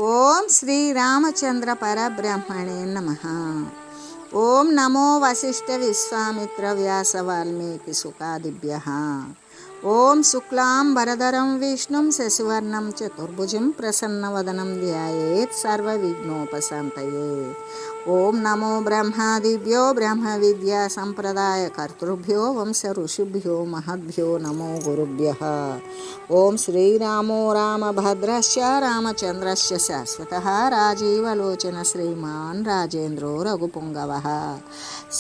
ఓం శ్రీ రామచంద్ర పరబ్రహ్మణే నమః. ఓం నమో వశిష్ఠ విశ్వామిత్ర వ్యాస వాల్మీకి సుఖాదిభ్యః. ఓం శుక్లాం వరదరం విష్ణుం శశివర్ణం చతుర్భుజం ప్రసన్నవదనం ధ్యాయేత్ సర్వవిఘ్నోపశాంతయే. ఓం నమో బ్రహ్మాదిభ్యో బ్రహ్మ విద్యా సంప్రదాయ కర్తృభ్యో వంశ ఋషిభ్యో మహద్భ్యో నమో గురుభ్యః. ఓం శ్రీరామో రామభద్రశ్చ రామచంద్రశ్చ శాశ్వతః రాజీవలోచన శ్రీమాన్ రాజేంద్రో రఘుపుంగవః.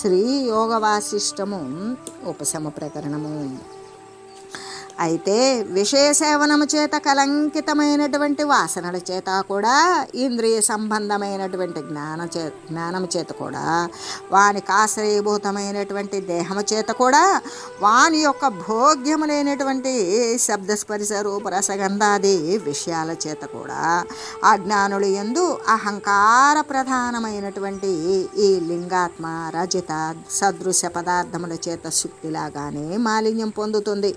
శ్రీ యోగవాసిష్టము ఉపశమ ప్రకరణము. అయితే విషయ సేవనము చేత కలంకితమైనటువంటి వాసనల చేత కూడా, ఇంద్రియ సంబంధమైనటువంటి జ్ఞానము చేత కూడా, వానికి ఆశ్రయభూతమైనటువంటి దేహము చేత కూడా, వాని యొక్క భోగ్యములైనటువంటి శబ్దస్పర్శ రూపరసగంధాది విషయాల చేత కూడా, అజ్ఞానులు యందు అహంకార ప్రధానమైనటువంటి ఈ లింగాత్మ రజిత సదృశ పదార్థముల చేత శుక్తిలాగానే మాలిన్యం పొందుతుంది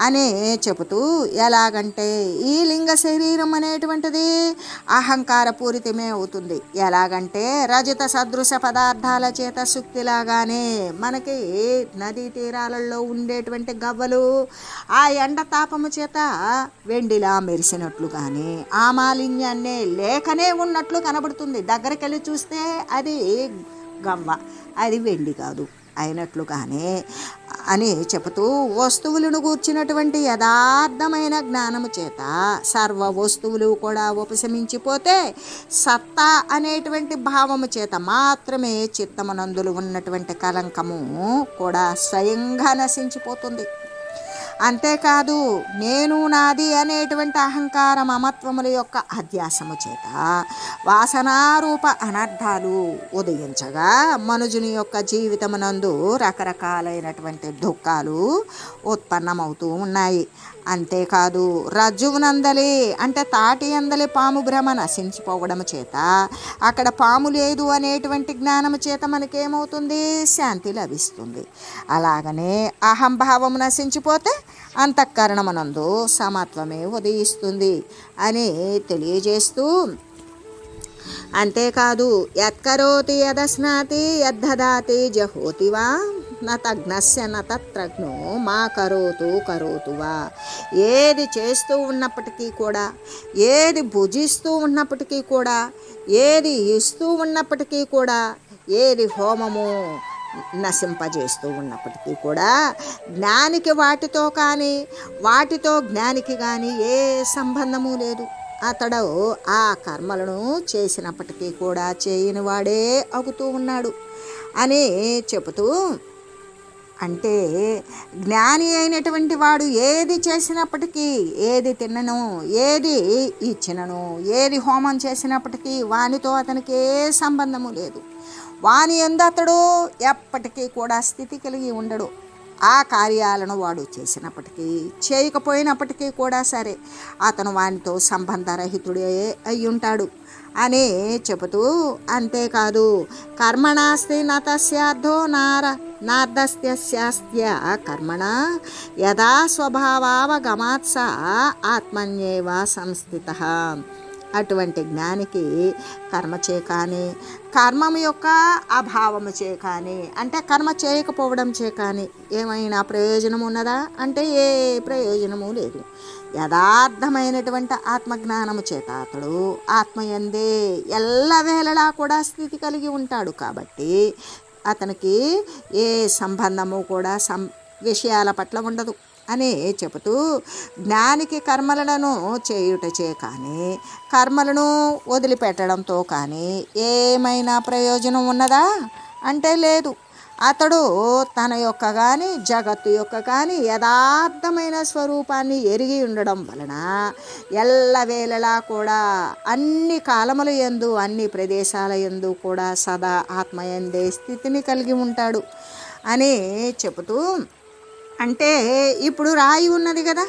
అని చెబుతూ, ఎలాగంటే ఈ లింగ శరీరం అనేటువంటిది అహంకార పూరితమే అవుతుంది. ఎలాగంటే రజత సదృశ పదార్థాల చేత శుక్తిలాగానే మనకి నదీ తీరాలలో ఉండేటువంటి గవ్వలు ఆ ఎండ తాపము చేత వెండిలా మెరిసినట్లు కానీ, ఆ మాలిన్యాన్నే లేకనే ఉన్నట్లు కనబడుతుంది. దగ్గరికి వెళ్ళి చూస్తే అది గవ్వ, అది వెండి కాదు అయినట్లుగానే అని చెబుతూ, వస్తువులను గూర్చినటువంటి యథార్థమైన జ్ఞానము చేత సర్వ వస్తువులు కూడా ఉపశమించిపోతే, సత్తా అనేటువంటి భావము చేత మాత్రమే చిత్తమునందులు ఉన్నటువంటి కలంకము కూడా స్వయంగా నశించిపోతుంది. అంతేకాదు, నేను నాది అనేటువంటి అహంకార మమత్వముల యొక్క అధ్యాసము చేత వాసనారూప అనర్థాలు ఉదయించగా మనుజుని యొక్క జీవితమునందు రకరకాలైనటువంటి దుఃఖాలు ఉత్పన్నమవుతూ ఉన్నాయి. అంతేకాదు, రజ్జువునందలి అంటే తాటి అందలి పాము భ్రమ నశించిపోవడం చేత అక్కడ పాము లేదు అనేటువంటి జ్ఞానము చేత మనకేమవుతుంది? శాంతి లభిస్తుంది. అలాగనే అహంభావము నశించిపోతే అంతఃకరణమునందు సమత్వమే ఉదయిస్తుంది అని తెలియజేస్తూ, అంతేకాదు, యత్కరోతి యదస్నాతి యద్దదాతి జహోతివా నతజ్ఞస్య నతత్రజ్ఞో మా కరోతువా. ఏది చేస్తూ ఉన్నప్పటికీ కూడా, ఏది భుజిస్తూ ఉన్నప్పటికీ కూడా, ఏది ఇస్తూ ఉన్నప్పటికీ కూడా, ఏది హోమము నశింపజేస్తూ ఉన్నప్పటికీ కూడా, జ్ఞానికి వాటితో కానీ వాటితో జ్ఞానికి కానీ ఏ సంబంధము లేదు. అతడు ఆ కర్మలను చేసినప్పటికీ కూడా చేయని వాడే అవుతూ ఉన్నాడు అని చెబుతూ, అంటే జ్ఞాని అయినటువంటి వాడు ఏది చేసినప్పటికీ, ఏది తిన్నను, ఏది ఇచ్చినను, ఏది హోమం చేసినప్పటికీ వానితో అతనికి ఏ సంబంధము లేదు. వాని యందు అతడు ఎప్పటికీ కూడా స్థితి కలిగి ఉండడు. ఆ కార్యాలను వాడు చేసినప్పటికీ చేయకపోయినప్పటికీ కూడా సరే, అతను వానితో సంబంధరహితుడే అయి ఉంటాడు అని చెబుతూ, అంతేకాదు, కర్మణాస్తి నతస్యార్థో నార్ధస్త్య కర్మణ యథా స్వభావావగమాత్స ఆత్మన్యేవ సంస్థితః. అటువంటి జ్ఞానికి కర్మచే కానీ, కర్మము యొక్క అభావము చే కానీ, అంటే కర్మ చేయకపోవడం చే కానీ ఏమైనా ప్రయోజనం ఉన్నదా అంటే ఏ ప్రయోజనము లేదు. యథార్థమైనటువంటి ఆత్మజ్ఞానము చేత అతడు ఆత్మయందే ఎల్లవేళలా కూడా స్థితి కలిగి ఉంటాడు. కాబట్టి అతనికి ఏ సంబంధము కూడా విషయాల పట్ల ఉండదు అని చెబుతూ, జ్ఞానికి కర్మలను చేయుటచే కానీ, కర్మలను వదిలిపెట్టడంతో కానీ ఏమైనా ప్రయోజనం ఉన్నదా అంటే లేదు. అతడు తన యొక్క కానీ జగత్తు యొక్క కానీ యథార్థమైన స్వరూపాన్ని ఎరిగి ఉండడం వలన ఎల్లవేళలా కూడా అన్ని కాలముల యందు అన్ని ప్రదేశాల యందు కూడా సదా ఆత్మయందే స్థితిని కలిగి ఉంటాడు అని చెబుతూ, అంటే ఇప్పుడు రాయి ఉన్నది కదా,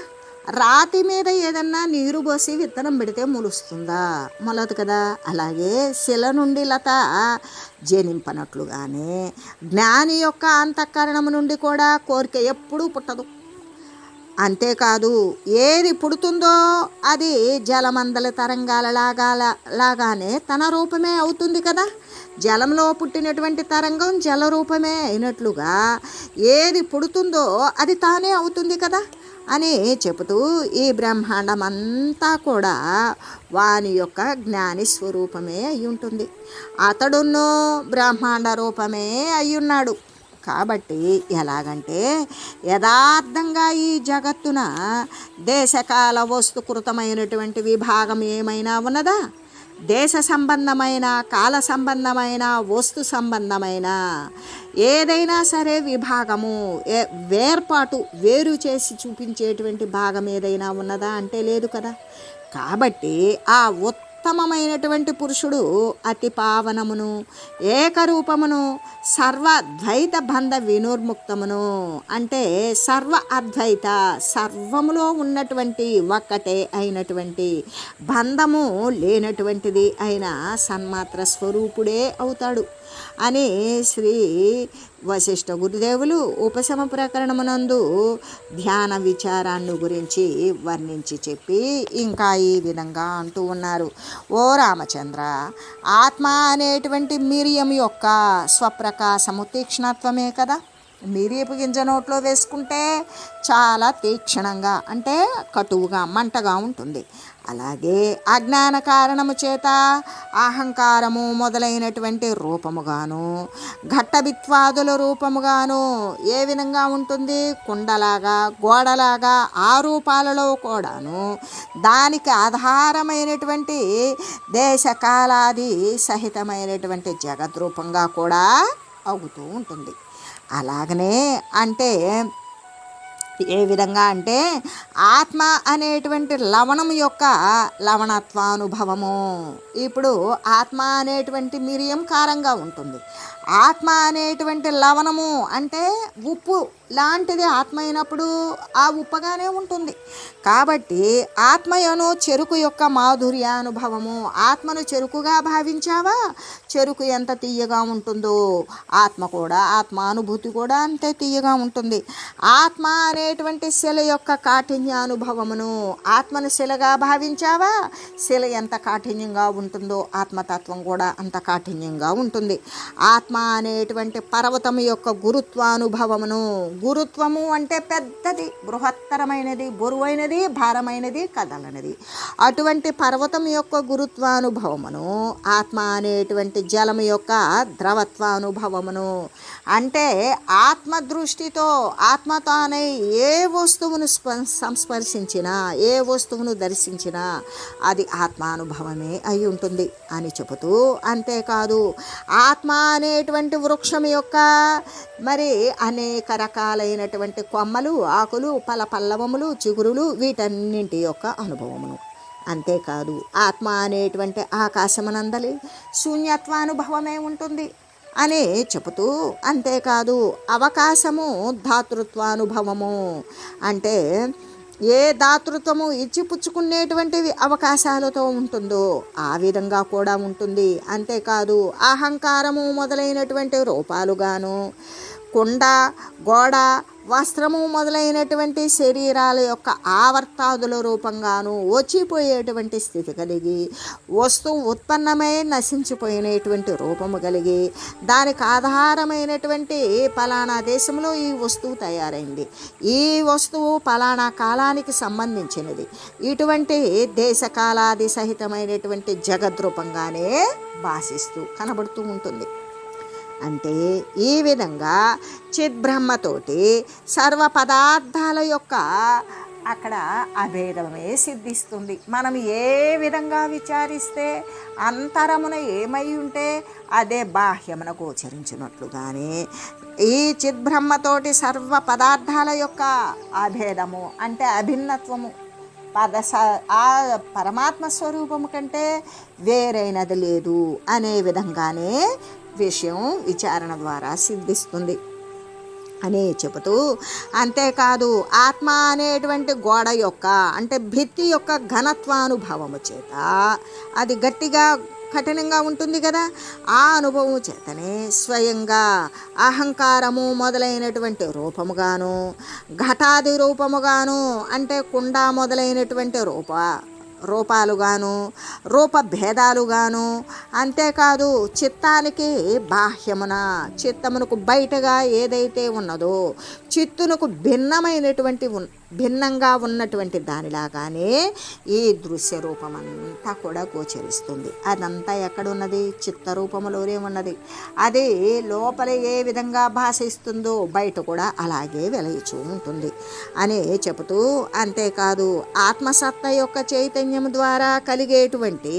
రాతి మీద ఏదన్నా నీరు పోసి విత్తనం పెడితే మొలుస్తుందా? మొలదు కదా. అలాగే శిల నుండి లత జనింపనట్లుగానే జ్ఞాని యొక్క అంతఃకరణము నుండి కూడా కోరిక ఎప్పుడూ పుట్టదు. అంతేకాదు ఏది పుడుతుందో అది జలమందల తరంగాల లాగానే తన రూపమే అవుతుంది కదా. జలంలో పుట్టినటువంటి తరంగం జల రూపమే అయినట్లుగా ఏది పుడుతుందో అది తానే అవుతుంది కదా అని చెబుతూ ఈ బ్రహ్మాండం అంతా కూడా వాని యొక్క జ్ఞాని స్వరూపమే అయి ఉంటుంది. అతడున్నో బ్రహ్మాండ రూపమే అయ్యున్నాడు. కాబట్టి ఎలాగంటే యథార్థంగా ఈ జగత్తున దేశకాల వస్తుకృతమైనటువంటి విభాగం ఏమైనా ఉన్నదా? దేశ సంబంధమైన, కాల సంబంధమైన, వస్తు సంబంధమైన ఏదైనా సరే విభాగము, వేర్పాటు, వేరు చేసి చూపించేటువంటి భాగం ఏదైనా ఉన్నదా అంటే లేదు కదా. కాబట్టి ఆ ఉత్తమమైనటువంటి పురుషుడు అతి పావనమును, ఏకరూపమును, సర్వద్వైత బంధ వినుర్ముక్తమును, అంటే సర్వ అద్వైత, సర్వములో ఉన్నటువంటి ఒక్కటే అయినటువంటి, బంధము లేనటువంటిది అయిన సన్మాత్ర స్వరూపుడే అవుతాడు అని శ్రీ వశిష్ఠ గురుదేవులు ఉపశమ ప్రకరణమునందు ధ్యాన విచారాన్ని గురించి వర్ణించి చెప్పి ఇంకా ఈ విధంగా అంటూ ఉన్నారు. ఓ రామచంద్ర, ఆత్మ అనేటువంటి మిరియం యొక్క స్వప్రకాశము తీక్ష్ణత్వమే కదా. మిరియపు గింజ నోట్లో వేసుకుంటే చాలా తీక్షణంగా, అంటే కటువుగా, మంటగా ఉంటుంది. అలాగే అజ్ఞాన కారణము చేత అహంకారము మొదలైనటువంటి రూపముగాను, ఘట్టబిత్వాదుల రూపముగాను ఏ విధంగా ఉంటుంది? కుండలాగా, గోడలాగా ఆ రూపాలలో కూడాను దానికి ఆధారమైనటువంటి దేశకాలాది సహితమైనటువంటి జగద్రూపంగా కూడా అవుతూ ఉంటుంది. అలాగనే అంటే ఏ విధంగా అంటే ఆత్మ అనేటువంటి లవణం యొక్క లవణత్వానుభవము. ఇప్పుడు ఆత్మ అనేటువంటి మిరియం కారంగా ఉంటుంది. ఆత్మ అనేటువంటి లవణము అంటే ఉప్పు లాంటిది ఆత్మ అయినప్పుడు ఆ ఉప్పగానే ఉంటుంది. కాబట్టి ఆత్మయను చెరుకు యొక్క మాధుర్యానుభవము. ఆత్మను చెరుకుగా భావించావా? చెరుకు ఎంత తీయగా ఉంటుందో ఆత్మ కూడా, ఆత్మానుభూతి కూడా అంతే తీయగా ఉంటుంది. ఆత్మ అనేటువంటి శిల యొక్క కాఠిన్యానుభవమును ఆత్మను శిలగా భావించావా? శిల ఎంత కాఠిన్యంగా ఉంటుందో ఆత్మతత్వం కూడా అంత కాఠిన్యంగా ఉంటుంది. ఆత్మ అనేటువంటి పర్వతం యొక్క గురుత్వానుభవమును, గురుత్వము అంటే పెద్దది, బృహత్తరమైనది, బరువైనది, భారమైనది, కదలనది. అటువంటి పర్వతం యొక్క గురుత్వానుభవమును, ఆత్మ అనేటువంటి జలము యొక్క ద్రవత్వానుభవమును, అంటే ఆత్మ దృష్టితో ఆత్మ తానై ఏ వస్తువును సంస్పర్శించినా, ఏ వస్తువును దర్శించినా అది ఆత్మానుభవమే అయి ఉంటుంది అని చెబుతూ, అంతేకాదు ఆత్మ అనేటువంటి వృక్షం యొక్క మరి అనేక రకాలైనటువంటి కొమ్మలు, ఆకులు, పల్లవములు, చిగురులు, వీటన్నింటి యొక్క అనుభవమును, అంతేకాదు ఆత్మ అనేటువంటి ఆకాశమనందలి శూన్యత్వానుభవమే ఉంటుంది అని చెబుతూ, అంతేకాదు అవకాశము ధాతృత్వానుభవము, అంటే ఏ దాతృత్వము ఇచ్చిపుచ్చుకునేటువంటివి అవకాశాలతో ఉంటుందో ఆ విధంగా కూడా ఉంటుంది. అంతేకాదు అహంకారము మొదలైనటువంటి రూపాలుగాను, కుండ, గోడ, వస్త్రము మొదలైనటువంటి శరీరాల యొక్క ఆవర్తాదుల రూపంగాను వచ్చిపోయేటువంటి స్థితి కలిగి, వస్తువు ఉత్పన్నమై నశించిపోయినటువంటి రూపము కలిగి, దానికి ఆధారమైనటువంటి పలానా దేశంలో ఈ వస్తువు తయారైంది, ఈ వస్తువు పలానా కాలానికి సంబంధించినది, ఇటువంటి దేశకాలాది సహితమైనటువంటి జగద్రూపంగానే భాషిస్తూ కనబడుతూ ఉంటుంది. అంటే ఈ విధంగా చిద్బ్రహ్మతోటి సర్వ పదార్థాల యొక్క అక్కడ అభేదమే సిద్ధిస్తుంది. మనం ఏ విధంగా విచారిస్తే అంతరమున ఏమై ఉంటే అదే బాహ్యమున గోచరించినట్లుగానే ఈ చిద్బ్రహ్మతోటి సర్వ పదార్థాల యొక్క అభేదము అంటే అభిన్నత్వము ఆ పరమాత్మ స్వరూపము కంటే వేరైనది లేదు అనే విధంగానే విషయం విచారణ ద్వారా సిద్ధిస్తుంది అని చెబుతూ, అంతేకాదు ఆత్మ అనేటువంటి గోడ యొక్క అంటే భిత్తి యొక్క ఘనత్వానుభవము చేత అది గట్టిగా కఠినంగా ఉంటుంది కదా. ఆ అనుభవం చేతనే స్వయంగా అహంకారము మొదలైనటువంటి రూపముగాను, ఘటాది రూపముగాను అంటే కుండ మొదలైనటువంటి రూపాలుగాను, రూపభేదాలుగాను, అంతేకాదు చిత్తానికి బాహ్యమున చిత్తమునకు బయటగా ఏదైతే ఉన్నదో చిత్తునకు భిన్నంగా ఉన్నటువంటి దానిలాగానే ఈ దృశ్య రూపమంతా కూడా గోచరిస్తుంది. అదంతా ఎక్కడున్నది? చిత్తరూపములోనే ఉన్నది. అది లోపల ఏ విధంగా భాషిస్తుందో బయట కూడా అలాగే వెలయిచూ ఉంటుంది అని చెబుతూ, అంతేకాదు ఆత్మసత్త యొక్క చైతన్యం ద్వారా కలిగేటువంటి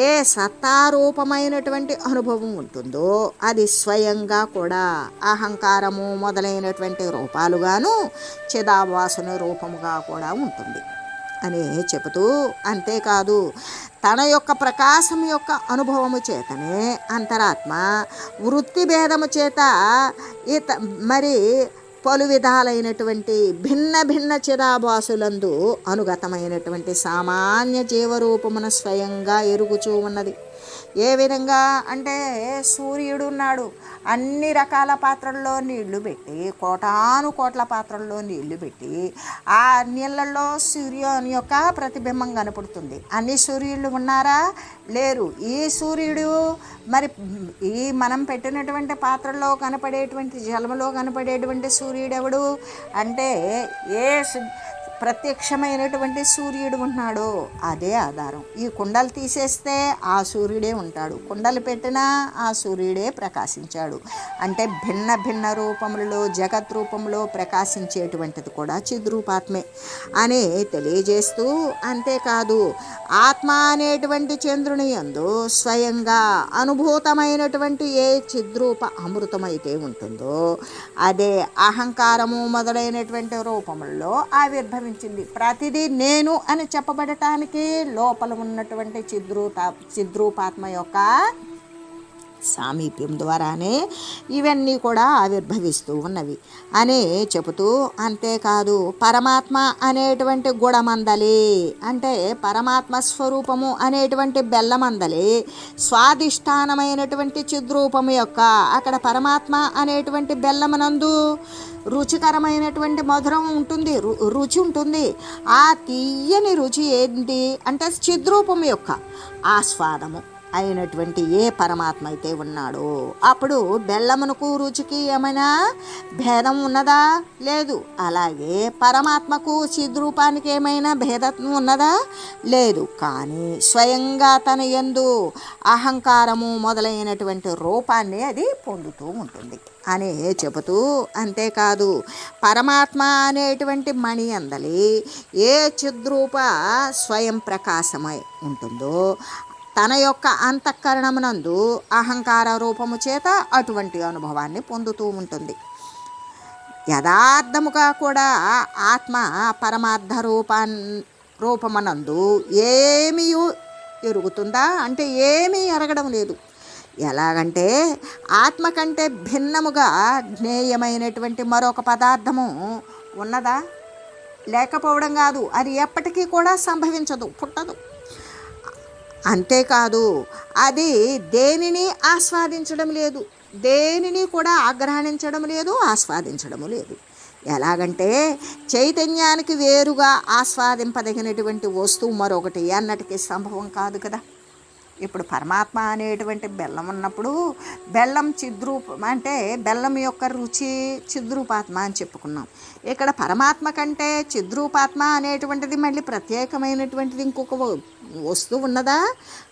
ఏ సత్తారూపమైనటువంటి అనుభవం ఉంటుందో అది స్వయంగా కూడా అహంకారము మొదలైనటువంటి రూపాలుగాను చిదాభాసన రూపముగా కూడా ఉంటుంది అని చెబుతూ, అంతేకాదు తన యొక్క ప్రకాశం యొక్క అనుభవము చేతనే అంతరాత్మ వృత్తి భేదము చేత మరి పలు విధాలైనటువంటి భిన్న భిన్న చిదాభాసులందు అనుగతమైనటువంటి సామాన్య జీవరూపమున స్వయంగా ఎరుగుచూ ఉన్నది. ఏ విధంగా అంటే సూర్యుడు ఉన్నాడు, అన్ని రకాల పాత్రల్లో నీళ్లు పెట్టి, కోటాను కోట్ల పాత్రల్లో నీళ్లు పెట్టి ఆ నీళ్ళల్లో సూర్యుని యొక్క ప్రతిబింబం కనపడుతుంది. అన్ని సూర్యుళ్ళు ఉన్నారా? లేరు. ఈ సూర్యుడు మరి ఈ మనం పెట్టినటువంటి పాత్రల్లో కనపడేటువంటి జలములో కనపడేటువంటి సూర్యుడు ఎవడు అంటే ఏ ప్రత్యక్షమైనటువంటి సూర్యుడు ఉన్నాడో అదే ఆధారం. ఈ కుండలు తీసేస్తే ఆ సూర్యుడే ఉంటాడు, కుండలు పెట్టినా ఆ సూర్యుడే ప్రకాశించాడు. అంటే భిన్న భిన్న రూపములలో జగత్ రూపంలో ప్రకాశించేటువంటిది కూడా చిద్రూపాత్మే అని తెలియజేస్తూ, అంతేకాదు ఆత్మ అనేటువంటి చంద్రుని యందు స్వయంగా అనుభూతమైనటువంటి ఏ చిద్రూప అమృతమైతే ఉంటుందో అదే అహంకారము మొదలైనటువంటి రూపములలో ఆవిర్భవించింది. ప్రతిదీ నేను అని చెప్పబడటానికి లోపల ఉన్నటువంటి చిద్రూపాత్మ యొక్క సామీప్యం ద్వారానే ఇవన్నీ కూడా ఆవిర్భవిస్తూ ఉన్నవి అని చెబుతూ, అంతేకాదు పరమాత్మ అనేటువంటి గుణమందలి అంటే పరమాత్మ స్వరూపము అనేటువంటి బెల్లమందలి స్వాధిష్టానమైనటువంటి చిద్రూపము యొక్క అక్కడ పరమాత్మ అనేటువంటి బెల్లమునందు రుచికరమైనటువంటి మధురం ఉంటుంది, రుచి ఉంటుంది. ఆ తీయని రుచి ఏంటి అంటే చిద్రూపం యొక్క ఆస్వాదము అయినటువంటి ఏ పరమాత్మ అయితే ఉన్నాడో అప్పుడు బెల్లమునకు రుచికి ఏమైనా భేదం ఉన్నదా? లేదు. అలాగే పరమాత్మకు చిద్రూపానికి ఏమైనా భేదత్వం ఉన్నదా? లేదు. కానీ స్వయంగా తన యందు అహంకారము మొదలైనటువంటి రూపాన్ని అది పొందుతూ ఉంటుంది అని చెబుతూ, అంతేకాదు పరమాత్మ అనేటువంటి మణి అందలి ఏ చిద్రూప స్వయం ప్రకాశమై ఉంటుందో తన యొక్క అంతఃకరణమునందు అహంకార రూపము చేత అటువంటి అనుభవాన్ని పొందుతూ ఉంటుంది. యథార్థముగా కూడా ఆత్మ పరమార్థ రూపమనందు ఏమీ ఎరుగుతుందా అంటే ఏమీ ఎరగడం లేదు. ఎలాగంటే ఆత్మ కంటే భిన్నముగా జ్ఞేయమైనటువంటి మరొక పదార్థము ఉన్నదా? లేకపోవడం కాదు, అది ఎప్పటికీ కూడా సంభవించదు, పుట్టదు. అంతేకాదు అది దేనిని ఆస్వాదించడం లేదు, దేనిని కూడా ఆగ్రహించడం లేదు, ఆస్వాదించడము లేదు. ఎలాగంటే చైతన్యానికి వేరుగా ఆస్వాదింపదగినటువంటి వస్తువు మరొకటి అన్నటికీ సంభవం కాదు కదా. ఇప్పుడు పరమాత్మ అనేటువంటి బెల్లం ఉన్నప్పుడు బెల్లం చిద్రూపం అంటే బెల్లం యొక్క రుచి చిద్రూపాత్మ అని చెప్పుకున్నాం. ఇక్కడ పరమాత్మ కంటే చిద్రూపాత్మ అనేటువంటిది మళ్ళీ ప్రత్యేకమైనటువంటిది ఇంకొక వస్తువు ఉన్నదా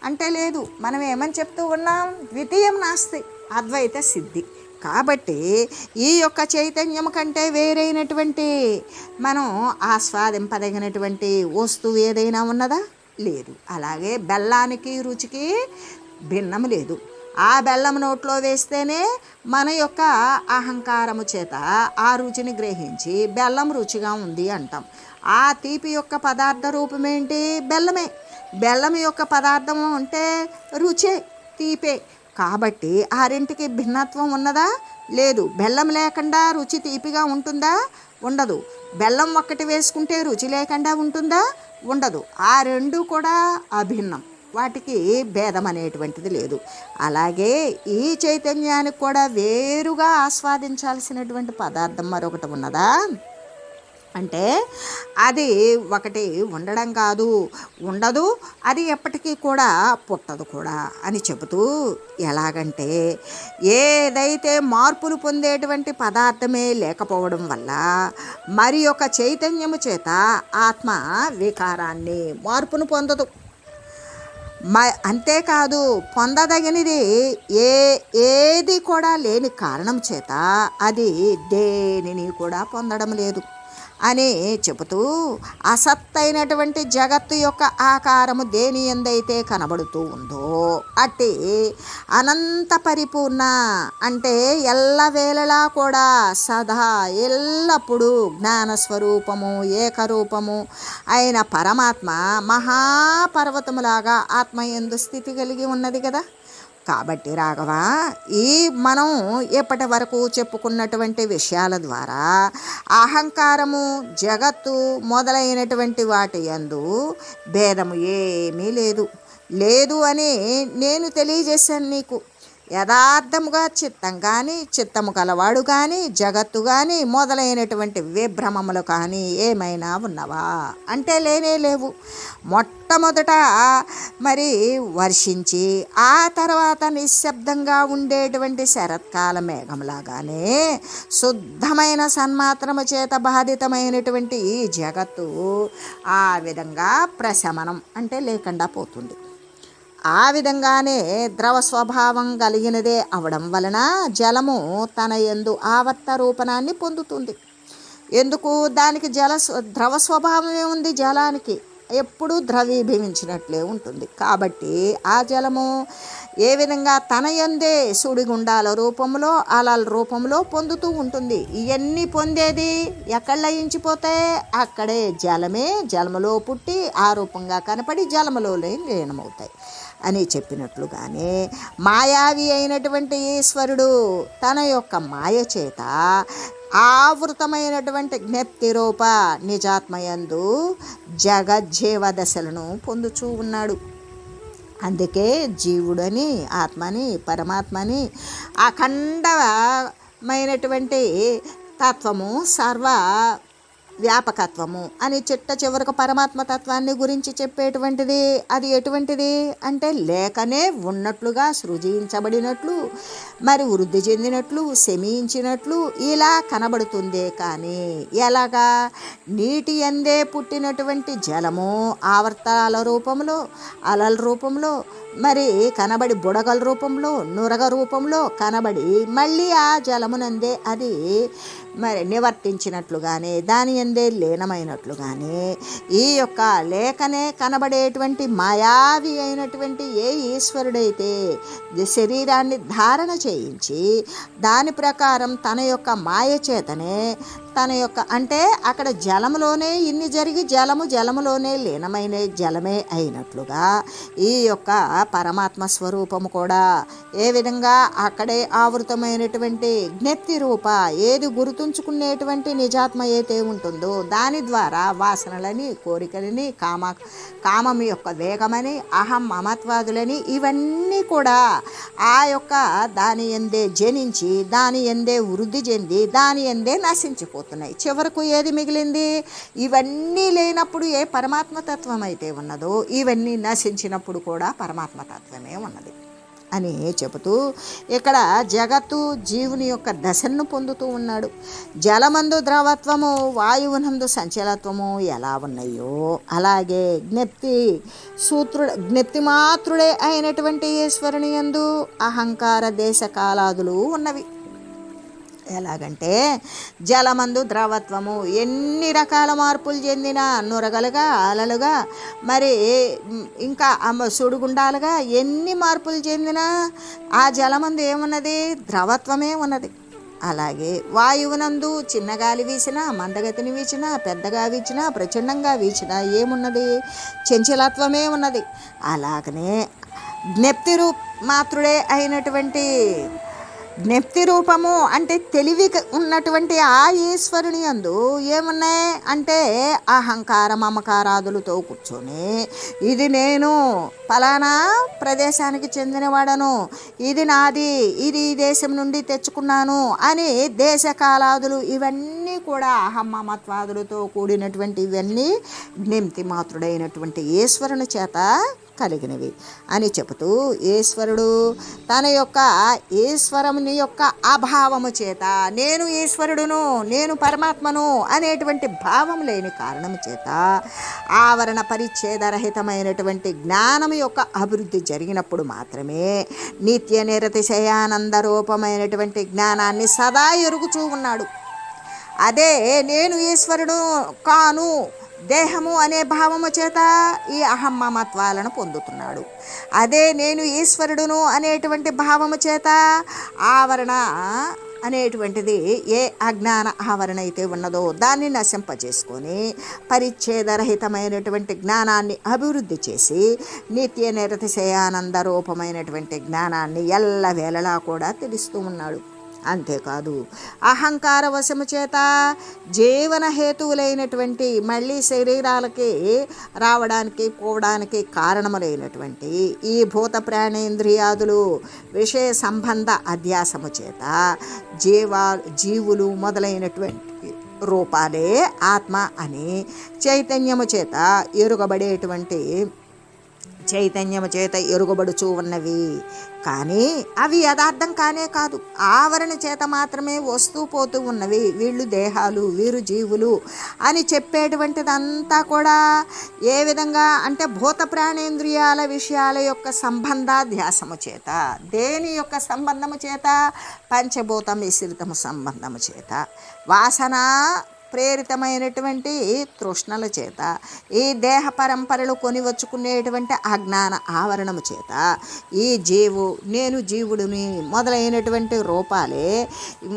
అంటే లేదు. మనం ఏమని చెప్తూ ఉన్నాం? ద్వితీయం నాస్తి, అద్వైత సిద్ధి. కాబట్టి ఈ యొక్క చైతన్యం కంటే వేరైనటువంటి మనం ఆస్వాదింపదగినటువంటి వస్తువు ఏదైనా ఉన్నదా? లేదు. అలాగే బెల్లానికి రుచికి భిన్నము లేదు. ఆ బెల్లం నోట్లో వేస్తేనే మన యొక్క అహంకారము చేత ఆ రుచిని గ్రహించి బెల్లం రుచిగా ఉంది అంటాం. ఆ తీపి యొక్క పదార్థ రూపమేంటి? బెల్లమే. బెల్లం యొక్క పదార్థం అంటే రుచే, తీపే. కాబట్టి ఆ రెంటికి భిన్నత్వం ఉన్నదా? లేదు. బెల్లం లేకుండా రుచి తీపిగా ఉంటుందా? ఉండదు. బెల్లం ఒక్కటి వేసుకుంటే రుచి లేకుండా ఉంటుందా? ఉండదు. ఆ రెండు కూడా అభిన్నం. వాటికి భేదం అనేటువంటిది లేదు. అలాగే ఈ చైతన్యానికి కూడా వేరుగా ఆస్వాదించాల్సినటువంటి పదార్థం మరొకటి ఉన్నదా అంటే అది ఒకటి ఉండడం కాదు, ఉండదు, అది ఎప్పటికీ కూడా పుట్టదు కూడా అని చెబుతూ, ఎలాగంటే ఏదైతే మార్పులు పొందేటువంటి పదార్థమే లేకపోవడం వల్ల మరి ఒక చైతన్యము చేత ఆత్మ వికారాన్ని మార్పును పొందదు. అంతేకాదు పొందదగినది ఏది కూడా లేని కారణం చేత అది దేనిని కూడా పొందడం లేదు అని చెబుతూ, అసత్తైనటువంటి జగత్తు యొక్క ఆకారము దేని ఎందైతే కనబడుతూ ఉందో అట్టి అనంత పరిపూర్ణ అంటే ఎల్లవేళలా కూడా సదా ఎల్లప్పుడూ జ్ఞానస్వరూపము ఏకరూపము అయిన పరమాత్మ మహాపర్వతములాగా ఆత్మయందు స్థితి కలిగి ఉన్నది కదా. కాబట్టి రాఘవ, ఈ మనం ఎప్పటి వరకు చెప్పుకున్నటువంటి విషయాల ద్వారా అహంకారము జగత్తు మొదలైనటువంటి వాటి యందు భేదము ఏమీ లేదు అని నేను తెలియజేశాను నీకు. యథార్థముగా చిత్తం కానీ చిత్తము కలవాడు కానీ జగత్తు కానీ మొదలైనటువంటి విభ్రమములు కానీ ఏమైనా ఉన్నవా అంటే లేనే లేవు. మొట్టమొదట మరి వర్షించి ఆ తర్వాత నిశ్శబ్దంగా ఉండేటువంటి శరత్కాల మేఘంలాగానే శుద్ధమైన సన్మాత్రము చేత బాధితమైనటువంటి ఈ జగత్తు ఆ విధంగా ప్రశమనం అంటే లేకుండా పోతుంది. ఆ విధంగానే ద్రవ స్వభావం కలిగినదే అవడం వలన జలము తన యందు ఆవర్త రూపణాన్ని పొందుతుంది. ఎందుకు? దానికి ద్రవ స్వభావమే ఉంది. జలానికి ఎప్పుడూ ద్రవీభవించినట్లే ఉంటుంది. కాబట్టి ఆ జలము ఏ విధంగా తన యందే సుడిగుండాల రూపంలో అలల రూపంలో పొందుతూ ఉంటుంది. ఇవన్నీ పొందేది ఎక్కడ లయించిపోతే అక్కడే జలములో పుట్టి ఆ రూపంగా కనపడి జలములోనే లీనమవుతాయి అని చెప్పినట్లుగానే మాయావి అయినటువంటి ఈశ్వరుడు తన యొక్క మాయ చేత ఆవృతమైనటువంటి జ్ఞప్తి రూప నిజాత్మయందు జగజ్జీవ దశలను పొందుచూ ఉన్నాడు. అందుకే జీవుడని ఆత్మని పరమాత్మని అఖండమైనటువంటి తత్వము సర్వ వ్యాపకత్వము అని చివరకు పరమాత్మ తత్వాన్ని గురించి చెప్పేటువంటిది. అది ఎటువంటిది అంటే లేకనే ఉన్నట్లుగా సృజించబడినట్లు మరి వృద్ధి చెందినట్లు శమించినట్లు ఇలా కనబడుతుందే. కానీ ఎలాగా? నీటి అందే పుట్టినటువంటి జలము ఆవర్తాల రూపంలో అలల రూపంలో మరి కనబడి బుడగల రూపంలో నురగ రూపంలో కనబడి మళ్ళీ ఆ జలమునందే అది మరి నివర్తించినట్లుగానే దాని ఎందే లీనమైనట్లుగానే ఈ యొక్క లేకనే కనబడేటువంటి మాయావి అయినటువంటి ఏ ఈశ్వరుడైతే శరీరాన్ని ధారణ చేయించి దాని ప్రకారం తన యొక్క మాయ చేతనే తన యొక్క అంటే అక్కడ జలములోనే ఇన్ని జరిగి జలములోనే లీనమైన జలమే అయినట్లుగా ఈ యొక్క పరమాత్మ స్వరూపము కూడా ఏ విధంగా అక్కడే ఆవృతమైనటువంటి జ్ఞప్తి రూప ఏది గుర్తుంచుకునేటువంటి నిజాత్మ అయితే ఉంటుందో దాని ద్వారా వాసనలని కోరికలని కామం యొక్క వేగమని అహం మమత్వాదులని ఇవన్నీ కూడా ఆ యొక్క దాని ఎందే జనించి దాని ఎందే వృద్ధి చెంది దాని ఎందే నశించిపోతుంది. చివరకు ఏది మిగిలింది? ఇవన్నీ లేనప్పుడు ఏ పరమాత్మతత్వం అయితే ఉన్నదో ఇవన్నీ నశించినప్పుడు కూడా పరమాత్మతత్వమే ఉన్నది అని చెబుతూ ఇక్కడ జగత్తు జీవుని యొక్క దశను పొందుతూ ఉన్నాడు. జలమందు ద్రవత్వము వాయువునందు సంచలత్వము ఎలా ఉన్నాయో అలాగే జ్ఞప్తి మాత్రుడే అయినటువంటి ఈశ్వరుని యందు అహంకార దేశకాలాదులు ఉన్నవి. ఎలాగంటే జలమందు ద్రవత్వము ఎన్ని రకాల మార్పులు చెందిన నురగలుగా అలలుగా మరి ఇంకా సుడిగుండాలుగా ఎన్ని మార్పులు చెందినా ఆ జలమందు ఏమున్నది? ద్రవత్వమే ఉన్నది. అలాగే వాయువునందు చిన్న గాలి వీచినా మందగతిని వీచినా పెద్దగా వీచినా ప్రచండంగా వీచినా ఏమున్నది? చంచలత్వమే ఉన్నది. అలాగనే జ్ఞప్తి మాత్రుడే అయినటువంటి జ్ఞప్తి రూపము అంటే తెలివి ఉన్నటువంటి ఆ ఈశ్వరుని యందు ఏమున్నాయి అంటే అహంకార మమకారాదులతో కూర్చొని ఇది నేను ఫలానా ప్రదేశానికి చెందినవాడను, ఇది నాది, ఇది ఈ దేశం నుండి తెచ్చుకున్నాను అని దేశకాలాదులు ఇవన్నీ కూడా అహమ్మమత్వాదులతో కూడినటువంటి ఇవన్నీ జ్ఞప్తి మాత్రుడైనటువంటి ఈశ్వరుని చేత కలిగినవి అని చెబుతూ ఈశ్వరుడు తన యొక్క ఈశ్వరుని యొక్క అభావము చేత నేను ఈశ్వరుడును, నేను పరమాత్మను అనేటువంటి భావం లేని కారణం చేత ఆవరణ పరిచ్ఛేదరహితమైనటువంటి జ్ఞానం యొక్క అభివృద్ధి జరిగినప్పుడు మాత్రమే నిత్య నిరతిశయానంద రూపమైనటువంటి జ్ఞానాన్ని సదా ఎరుగుచూ ఉన్నాడు. అదే నేను ఈశ్వరుడు కాను దేహము అనే భావము చేత ఈ అహమ్మమత్వాలను పొందుతున్నాడు. అదే నేను ఈశ్వరుడును అనేటువంటి భావము చేత ఆవరణ అనేటువంటిది ఏ అజ్ఞాన ఆవరణ అయితే ఉన్నదో దాన్ని నశింపజేసుకొని పరిచ్ఛేదరహితమైనటువంటి జ్ఞానాన్ని అభివృద్ధి చేసి నిత్య నిరతిశయానంద రూపమైనటువంటి జ్ఞానాన్ని ఎల్లవేళలా కూడా తెలుస్తూ ఉన్నాడు. అంతేకాదు అహంకార వశము చేత జీవన హేతువులైనటువంటి మళ్ళీ శరీరాలకి రావడానికి పోవడానికి కారణములైనటువంటి ఈ భూత ప్రాణేంద్రియాదులు విషయ సంబంధ అధ్యాసము చేత జీవులు మొదలైనటువంటి రూపాలే ఆత్మ అని చైతన్యము చేత ఎరుగబడుచూ ఉన్నవి. కానీ అవి యథార్థం కానే కాదు, ఆవరణ చేత మాత్రమే వస్తూ పోతూ ఉన్నవి. వీళ్ళు దేహాలు, వీరు జీవులు అని చెప్పేటువంటిదంతా కూడా ఏ విధంగా అంటే భూత ప్రాణేంద్రియాల విషయాల యొక్క సంబంధాధ్యాసము చేత, దేని యొక్క సంబంధము చేత, పంచభూత మిశ్రితము సంబంధము చేత, వాసన ప్రేరితమైనటువంటి తృష్ణల చేత, ఈ దేహ పరంపరలు కొని వచ్చుకునేటువంటి అజ్ఞాన ఆవరణము చేత ఈ నేను జీవుడిని మొదలైనటువంటి రూపాలే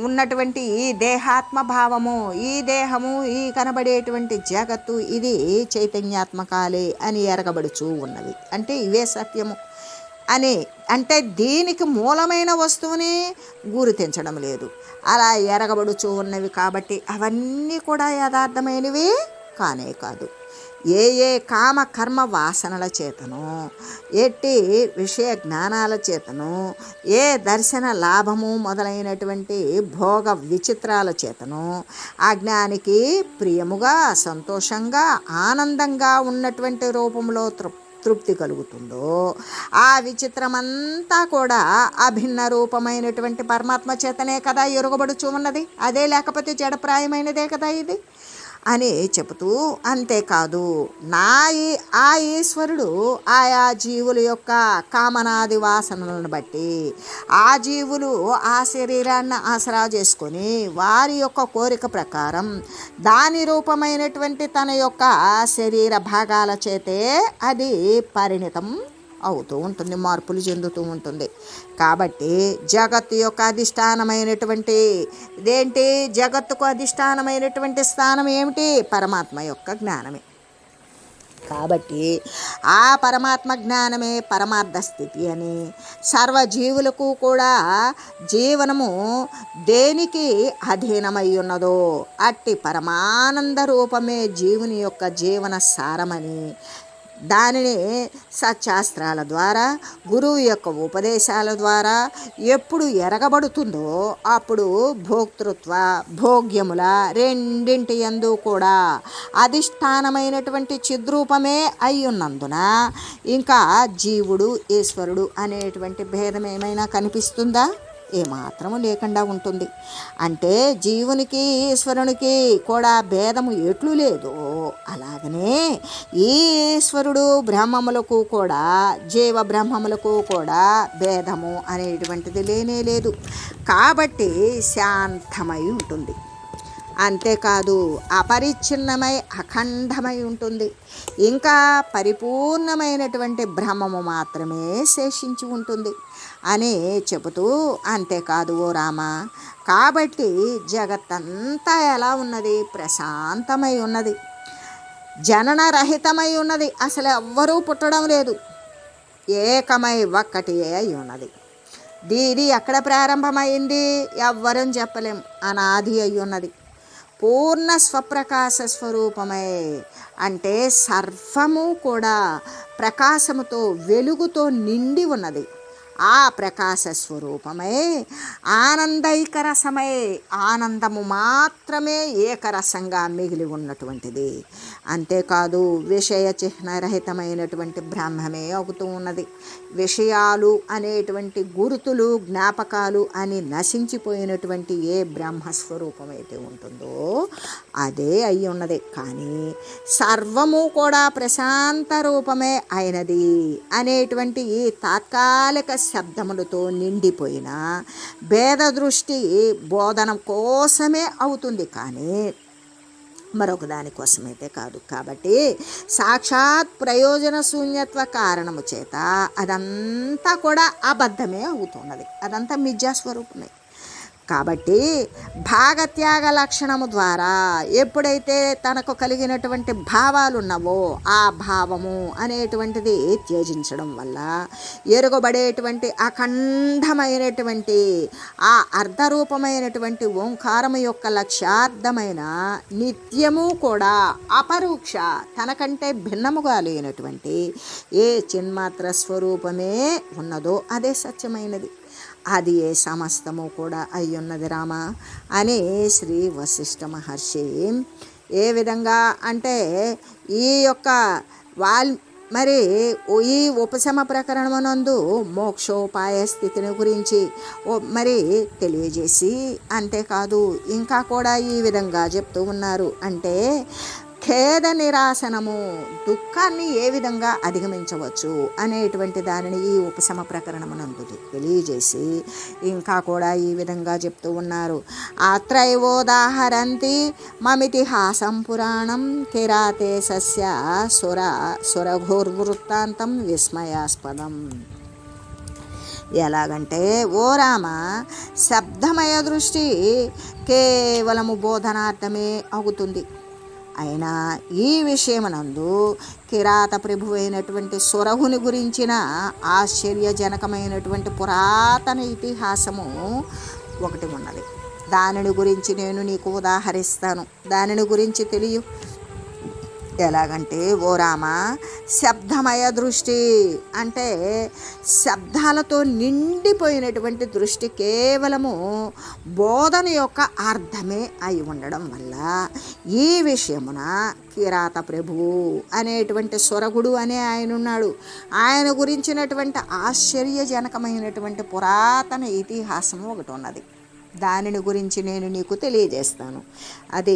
ఉన్నటువంటి ఈ దేహాత్మ భావము, ఈ దేహము, ఈ కనబడేటువంటి జగత్తు ఇది చైతన్యాత్మకాలే అని ఎరగబడుచూ ఉన్నవి. అంటే ఇవే సత్యము అని అంటే దీనికి మూలమైన వస్తువుని గుర్తించడం లేదు. అలా ఎరగబడుచూ ఉన్నవి కాబట్టి అవన్నీ కూడా యథార్థమైనవి కానే కాదు. ఏ కామ కర్మ వాసనల చేతను, ఎట్టి విషయ జ్ఞానాల చేతను, ఏ దర్శన లాభము మొదలైనటువంటి భోగ విచిత్రాల చేతను అజ్ఞానికి ప్రియముగా, సంతోషంగా, ఆనందంగా ఉన్నటువంటి రూపంలో తృప్తి కలుగుతుందో ఆ విచిత్రమంతా కూడా అభిన్న రూపమైనటువంటి పరమాత్మ చేతనే కదా ఎరుగబడుచు ఉన్నది. అదే లేకపోతే జడప్రాయమైనదే కదా ఇది అని చెబుతూ, అంతేకాదు ఆ ఈశ్వరుడు ఆయా జీవుల యొక్క కామనాది వాసనలను బట్టి ఆ జీవులు ఆ శరీరాన్ని ఆసరా చేసుకొని వారి యొక్క కోరిక ప్రకారం దాని రూపమైనటువంటి తన యొక్క శరీర భాగాల చేతే అది పరిణితం అవుతూ ఉంటుంది, మార్పులు చెందుతూ ఉంటుంది. కాబట్టి జగత్తు యొక్క అధిష్టానమైనటువంటి ఇదేంటి, జగత్తుకు అధిష్టానమైనటువంటి స్థానం ఏమిటి? పరమాత్మ యొక్క జ్ఞానమే. కాబట్టి ఆ పరమాత్మ జ్ఞానమే పరమార్థ స్థితి అని సర్వజీవులకు కూడా జీవనము దేనికి అధీనమై ఉన్నదో అట్టి పరమానంద రూపమే జీవుని యొక్క జీవన సారమని దానిని సత్శాస్త్రాల ద్వారా, గురువు యొక్క ఉపదేశాల ద్వారా ఎప్పుడు ఎరగబడుతుందో అప్పుడు భోక్తృత్వ భోగ్యముల రెండింటి యందు కూడా అధిష్టానమైనటువంటి చిద్రూపమే అయి ఉన్నందున ఇంకా జీవుడు ఈశ్వరుడు అనేటువంటి భేదం ఏమైనా కనిపిస్తుందా? ఏమాత్రము లేకుండా ఉంటుంది. అంటే జీవునికి ఈశ్వరునికి కూడా భేదము ఎట్లు లేదో అలాగనే ఈ ఈశ్వరుడు బ్రహ్మములకు కూడా జీవ బ్రహ్మములకు కూడా భేదము అనేటువంటిది లేనే లేదు. కాబట్టి శాంతమై ఉంటుంది. అంతేకాదు అపరిచ్ఛిన్నమై అఖండమై ఉంటుంది. ఇంకా పరిపూర్ణమైనటువంటి బ్రహ్మము మాత్రమే శేషించి ఉంటుంది అని చెబుతూ, అంతేకాదు ఓ రామ, కాబట్టి జగత్తంతా ఎలా ఉన్నది? ప్రశాంతమై ఉన్నది, జననరహితమై ఉన్నది. అసలు ఎవ్వరూ పుట్టడం లేదు, ఏకమై ఒక్కటి అయి ఉన్నది. దీని ఎక్కడ ప్రారంభమైంది ఎవ్వరం చెప్పలేం, అనాది అయి ఉన్నది. పూర్ణ స్వప్రకాశ స్వరూపమే అంటే సర్వము కూడా ప్రకాశముతో వెలుగుతో నిండి ఉన్నది. ఆ ప్రకాశ స్వరూపమే ఆనందైకరసమై ఆనందము మాత్రమే ఏకరసంగా మిగిలి ఉన్నటువంటిది. అంతేకాదు విషయ చిహ్నరహితమైనటువంటి బ్రహ్మమే అవుతూ ఉన్నది. విషయాలు అనేటువంటి గుర్తులు జ్ఞాపకాలు అని నశించిపోయినటువంటి ఏ బ్రహ్మస్వరూపం అయితే ఉంటుందో అదే అయి ఉన్నది. కానీ సర్వము కూడా ప్రశాంత రూపమే అయినది అనేటువంటి ఈ తాత్కాలిక శబ్దములతో నిండిపోయిన భేద దృష్టి బోధన కోసమే అవుతుంది, కానీ మరొక దానికోసమైతే కాదు. కాబట్టి సాక్షాత్ ప్రయోజన శూన్యత్వ కారణము చేత అదంతా కూడా అబద్ధమే అవుతున్నది, అదంతా మిథ్యాస్వరూపమే. కాబట్టి భాగత్యాగ లక్షణము ద్వారా ఎప్పుడైతే తనకు కలిగినటువంటి భావాలు ఉన్నవో ఆ భావము అనేటువంటిది త్యజించడం వల్ల ఎరుగబడేటువంటి అఖండమైనటువంటి ఆ అర్ధరూపమైనటువంటి ఓంకారము యొక్క లక్ష్యార్థమైన నిత్యము కూడా అపరోక్ష తనకంటే భిన్నముగా లేనటువంటి ఏ చిన్మాత్ర స్వరూపమే ఉన్నదో అదే సత్యమైనది, అది ఏ సమస్తము కూడా అయ్యున్నది రామ అని శ్రీ వశిష్ఠ మహర్షి ఏ విధంగా అంటే ఈ యొక్క మరి ఈ ఉపశమ ప్రకరణమునందు మోక్షోపాయ స్థితిని గురించి మరి తెలియజేసి, అంతేకాదు ఇంకా కూడా ఈ విధంగా చెప్తూ ఉన్నారు. అంటే ఖేద నిరాసనము దుఃఖాన్ని ఏ విధంగా అధిగమించవచ్చు అనేటువంటి దానిని ఈ ఉపశమ ప్రకరణమునందు తెలియజేసి ఇంకా కూడా ఈ విధంగా చెప్తూ ఉన్నారు. అత్రైవోదాహరంతి మమితిహాసం పురాణం కిరాతే సస్య సురఘోర్వృత్తాంతం విస్మయాస్పదం. ఎలాగంటే ఓ రామ, శబ్దమయ దృష్టి కేవలము బోధనార్థమే అవుతుంది. అయినా ఈ విషయమునందు కిరాత ప్రభువైనటువంటి సురహుని గురించిన ఆశ్చర్యజనకమైనటువంటి పురాతన ఇతిహాసము ఒకటి ఉన్నది. దానిని గురించి నేను నీకు ఉదాహరిస్తాను, దానిని గురించి తెలియ. ఎలాగంటే ఓ రామ, శబ్దమయ దృష్టి అంటే శబ్దాలతో నిండిపోయినటువంటి దృష్టి కేవలము బోధన యొక్క అర్థమే అయి ఉండడం వల్ల ఈ విషయమున కిరాత ప్రభువు అనేటువంటి సురగుడు అనే ఆయన ఉన్నాడు. ఆయన గురించినటువంటి ఆశ్చర్యజనకమైనటువంటి పురాతన ఇతిహాసము ఒకటి ఉన్నది. దానిని గురించి నేను నీకు తెలియజేస్తాను. అది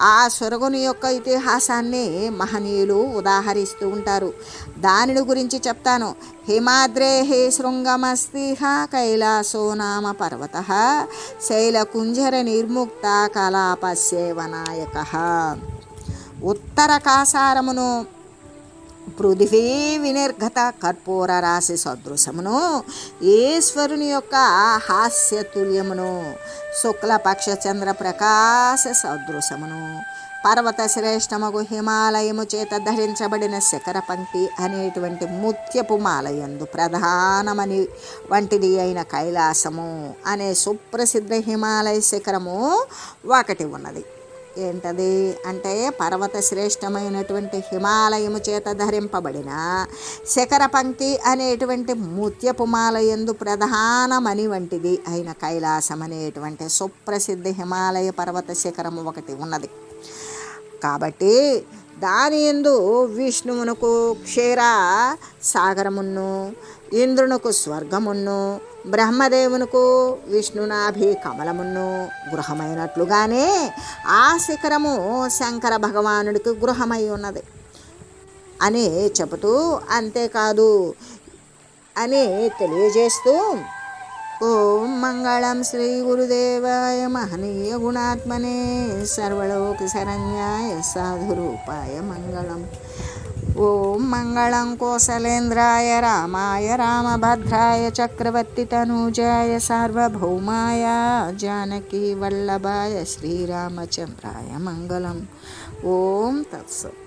ఆ సురగుని యొక్క ఇతిహాసాన్ని మహనీయులు ఉదాహరిస్తూ ఉంటారు. దానిని గురించి చెప్తాను. హిమాద్రేహి శృంగమస్తిహ కైలాసో నామ పర్వత శైలకుంజర నిర్ముక్త కలాపస్యేవనాయక. ఉత్తర కాసారమును పృథివీ వినిర్గత కర్పూర రాశి సదృశమును ఈశ్వరుని యొక్క హాస్యతుల్యమును శుక్లపక్ష చంద్ర ప్రకాశ సదృశమును పర్వత శ్రేష్టమగు హిమాలయము చేత ధరించబడిన శిఖర పంక్తి అనేటువంటి ముత్యపు మాలయందు ప్రధానమని వంటిది అయిన కైలాసము అనే సుప్రసిద్ధ హిమాలయ శిఖరము ఒకటి ఉన్నది. ఏంటది అంటే పర్వత శ్రేష్టమైనటువంటి హిమాలయము చేత ధరింపబడిన శిఖర పంక్తి అనేటువంటి ముత్యపు మాలయందు ప్రధానమని వంటిది అయిన కైలాసం అనేటువంటి సుప్రసిద్ధ హిమాలయ పర్వత శిఖరము ఒకటి ఉన్నది. కాబట్టి దాని యందు విష్ణువునకు క్షీర సాగరమును, ఇంద్రునకు స్వర్గమును, బ్రహ్మదేవునకు విష్ణునాభి కమలమును గృహమైనట్లుగానే ఆ శిఖరము శంకర భగవానుడికి గృహమై ఉన్నది అని చెబుతూ, అంతేకాదు అని తెలియజేస్తూ ఓం మంగళం శ్రీ గురుదేవాయ మహనీయ గుణాత్మనే సర్వలోక శరణ్యాయ సాధురూపాయ మంగళం. ఓం మంగళం కోసలేంద్రాయ రామాయ రామభద్రాయ చక్రవర్తి తనూజాయ సార్వభౌమాయ జానకీ వల్లభాయ శ్రీరామచంద్రాయ మంగళం. ఓం తత్సత్.